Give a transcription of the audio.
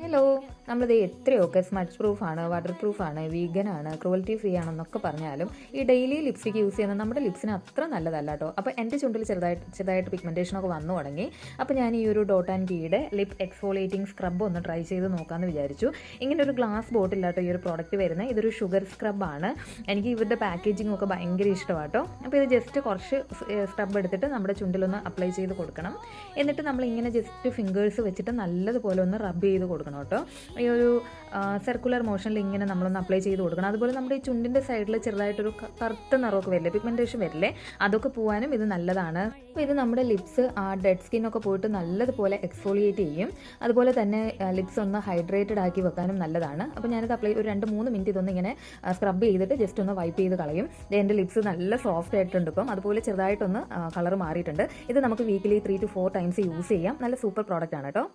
Hello, നമ്മളിത് എത്രയൊക്കെ smudge പ്രൂഫാണ്, water പ്രൂഫാണ്, വീഗനാണ്, cruelty free ആണെന്നൊക്കെ പറഞ്ഞാലും ഈ ഡെയിലി ലിപ്സ്റ്റിക് യൂസ് ചെയ്യുന്ന നമ്മുടെ ലിപ്സിന് അത്ര നല്ലതല്ല കേട്ടോ. അപ്പോൾ എൻ്റെ ചുണ്ടിൽ ചെറുതായിട്ട് പിഗ്മെൻറ്റേഷനൊക്കെ വന്നു തുടങ്ങി. അപ്പോൾ ഞാൻ ഈ ഒരു ഡോട്ട് ആൻഡ് കീയുടെ ലിപ് എക്സ്ഫോളിയേറ്റിംഗ് സ്ക്രബ് ഒന്ന് ട്രൈ ചെയ്ത് നോക്കാമെന്ന് വിചാരിച്ചു. ഇങ്ങനെ ഒരു ഗ്ലാസ് ബോട്ടിലാട്ടോ ഈ ഒരു പ്രോഡക്റ്റ് വരുന്നത്. ഇതൊരു ഷുഗർ സ്ക്രബാണ്. എനിക്ക് ഇവരുടെ പാക്കേജിംഗ് ഒക്കെ ഭയങ്കര ഇഷ്ടമാട്ടോ. അപ്പോൾ ഇത് ജസ്റ്റ് കുറച്ച് സ്ക്രബ് എടുത്തിട്ട് നമ്മുടെ ചുണ്ടിലൊന്ന് അപ്ലൈ ചെയ്ത് കൊടുക്കണം. എന്നിട്ട് നമ്മളിങ്ങനെ ജസ്റ്റ് ഫിംഗേഴ്സ് വെച്ചിട്ട് നല്ലതുപോലെ ഒന്ന് റബ്ബ് ചെയ്ത് കൊടുക്കണം കേട്ടോ. ഈ ഒരു സർക്കുലർ മോഷനിൽ ഇങ്ങനെ നമ്മളൊന്ന് അപ്ലൈ ചെയ്ത് കൊടുക്കണം. അതുപോലെ നമ്മുടെ ഈ ചുണ്ടിൻ്റെ സൈഡിൽ ചെറുതായിട്ടൊരു കറുത്ത നിറമൊക്കെ വരില്ലേ, പിഗ്മെൻറ്റേഷൻ വരില്ലേ, അതൊക്കെ പോകാനും ഇത് നല്ലതാണ്. അപ്പോൾ ഇത് നമ്മുടെ ലിപ്സ് ഡെഡ് സ്കിന്നൊക്കെ പോയിട്ട് നല്ലതുപോലെ എക്സ്ഫോളിയേറ്റ് ചെയ്യും. അതുപോലെ തന്നെ ലിപ്സ് ഒന്ന് ഹൈഡ്രേറ്റഡ് ആക്കി വെക്കാനും നല്ലതാണ്. അപ്പോൾ ഞാനിത് ഒരു 2-3 മിനിറ്റ് ഇതൊന്ന് ഇങ്ങനെ സ്ക്രബ് ചെയ്തിട്ട് ജസ്റ്റ് ഒന്ന് വൈപ്പ് ചെയ്ത് കളയും. എൻ്റെ ലിപ്സ് നല്ല സോഫ്റ്റ് ആയിട്ടുണ്ട്. ഇപ്പം അതുപോലെ ചെറുതായിട്ടൊന്ന് കളർ മാറിയിട്ടുണ്ട്. ഇത് നമുക്ക് വീക്കിലി 3 to 4 ടൈംസ് യൂസ് ചെയ്യാം. നല്ല സൂപ്പർ പ്രോഡക്റ്റ് ആണ് കേട്ടോ.